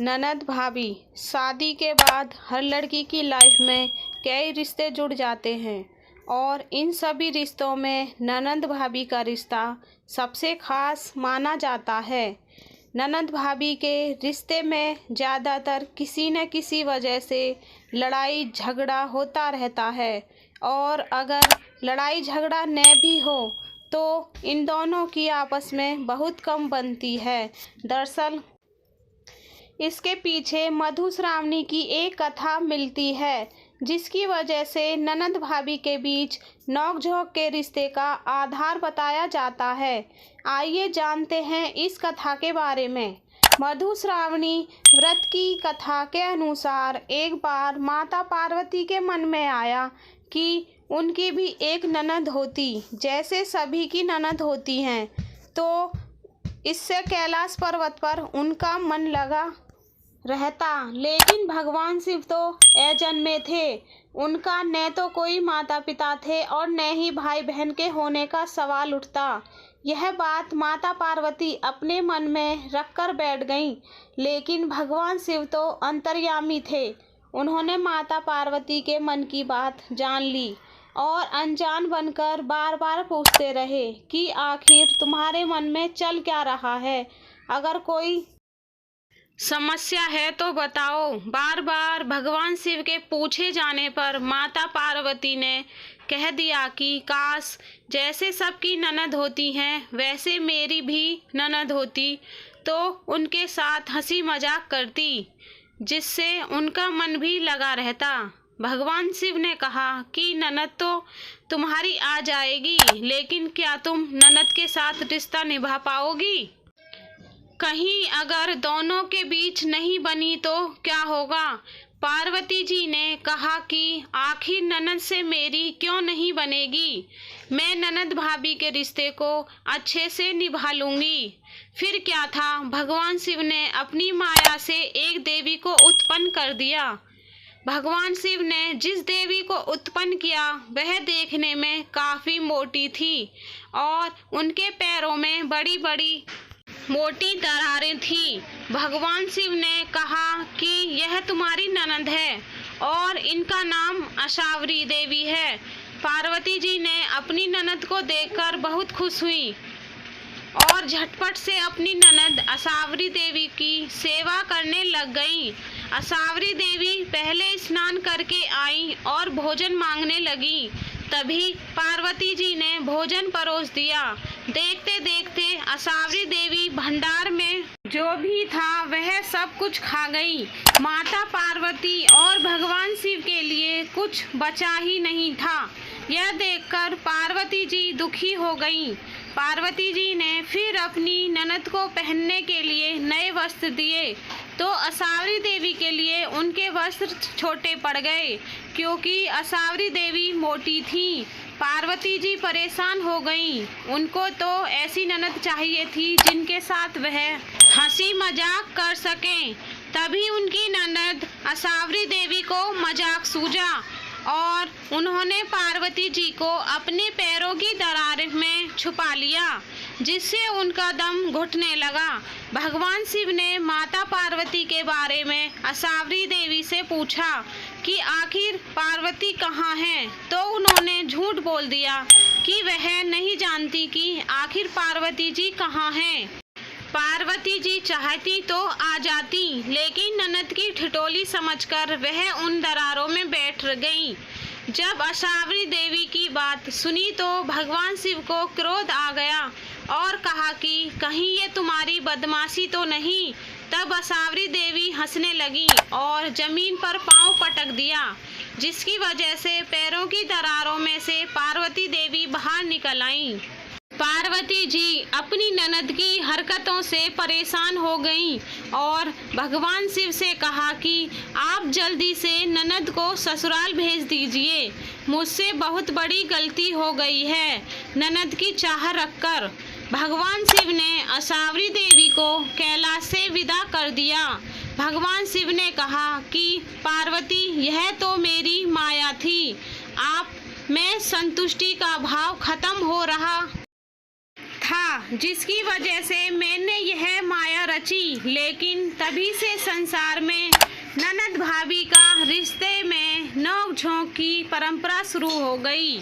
ननद भाभी। शादी के बाद हर लड़की की लाइफ में कई रिश्ते जुड़ जाते हैं और इन सभी रिश्तों में ननद भाभी का रिश्ता सबसे खास माना जाता है। ननद भाभी के रिश्ते में ज़्यादातर किसी न किसी वजह से लड़ाई झगड़ा होता रहता है और अगर लड़ाई झगड़ा न भी हो तो इन दोनों की आपस में बहुत कम बनती है। दरअसल इसके पीछे मधुश्रावणी की एक कथा मिलती है जिसकी वजह से ननद भाभी के बीच नोक-झोंक के रिश्ते का आधार बताया जाता है। आइए जानते हैं इस कथा के बारे में। मधुश्रावणी व्रत की कथा के अनुसार एक बार माता पार्वती के मन में आया कि उनकी भी एक ननद होती जैसे सभी की ननद होती हैं, तो इससे कैलाश पर्वत पर उनका मन लगा रहता। लेकिन भगवान शिव तो अजन्मे थे, उनका न तो कोई माता पिता थे और न ही भाई बहन के होने का सवाल उठता। यह बात माता पार्वती अपने मन में रखकर बैठ गईं। लेकिन भगवान शिव तो अंतर्यामी थे, उन्होंने माता पार्वती के मन की बात जान ली और अनजान बनकर बार बार पूछते रहे कि आखिर तुम्हारे मन में चल क्या रहा है, अगर कोई समस्या है तो बताओ। बार बार भगवान शिव के पूछे जाने पर माता पार्वती ने कह दिया कि काश जैसे सबकी ननद होती हैं वैसे मेरी भी ननद होती तो उनके साथ हंसी मजाक करती, जिससे उनका मन भी लगा रहता। भगवान शिव ने कहा कि ननद तो तुम्हारी आ जाएगी, लेकिन क्या तुम ननद के साथ रिश्ता निभा पाओगी? कहीं अगर दोनों के बीच नहीं बनी तो क्या होगा? पार्वती जी ने कहा कि आखिर ननद से मेरी क्यों नहीं बनेगी, मैं ननद भाभी के रिश्ते को अच्छे से निभा लूंगी। फिर क्या था, भगवान शिव ने अपनी माया से एक देवी को उत्पन्न कर दिया। भगवान शिव ने जिस देवी को उत्पन्न किया वह देखने में काफ़ी मोटी थी और उनके पैरों में बड़ी बड़ी मोटी दरारें थी। भगवान शिव ने कहा कि यह तुम्हारी ननद है और इनका नाम असावरी देवी है। पार्वती जी ने अपनी ननद को देखकर बहुत खुश हुई और झटपट से अपनी ननद असावरी देवी की सेवा करने लग गईं। असावरी देवी पहले स्नान करके आई और भोजन मांगने लगी। तभी पार्वती जी ने भोजन परोस दिया। देखते देखते असावरी देवी भंडार में जो भी था वह सब कुछ खा गई। माता पार्वती और भगवान शिव के लिए कुछ बचा ही नहीं था। यह देखकर पार्वती जी दुखी हो गईं। पार्वती जी ने फिर अपनी ननद को पहनने के लिए नए वस्त्र दिए तो असावरी देवी के लिए उनके वस्त्र छोटे पड़ गए क्योंकि असावरी देवी मोटी थी। पार्वती जी परेशान हो गईं। उनको तो ऐसी ननद चाहिए थी जिनके साथ वह हंसी मजाक कर सकें। तभी उनकी ननद असावरी देवी को मजाक सूझा और उन्होंने पार्वती जी को अपने पैरों की दरार में छुपा लिया, जिससे उनका दम घुटने लगा। भगवान शिव ने माता पार्वती के बारे में असावरी देवी से पूछा कि आखिर पार्वती कहाँ है, तो उन्होंने झूठ बोल दिया कि वह नहीं जानती कि आखिर पार्वती जी कहाँ हैं। पार्वती जी चाहती तो आ जाती, लेकिन ननद की ठिठोली समझकर वह उन दरारों में बैठ गईं। जब असावरी देवी की बात सुनी तो भगवान शिव को क्रोध आ गया और कहा कि कहीं ये तुम्हारी बदमाशी तो नहीं। तब असावरी देवी हंसने लगी और जमीन पर पांव पटक दिया, जिसकी वजह से पैरों की दरारों में से पार्वती देवी बाहर निकल आईं। पार्वती जी अपनी ननद की हरकतों से परेशान हो गईं और भगवान शिव से कहा कि आप जल्दी से ननद को ससुराल भेज दीजिए, मुझसे बहुत बड़ी गलती हो गई है ननद की चाह रखकर। भगवान शिव ने असावरी देवी को कैलाश से विदा कर दिया। भगवान शिव ने कहा कि पार्वती यह तो मेरी माया थी, आप में संतुष्टि का भाव खत्म हो रहा था जिसकी वजह से मैंने यह माया रची। लेकिन तभी से संसार में ननद भाभी का रिश्ते में नोक झोंक की परंपरा शुरू हो गई।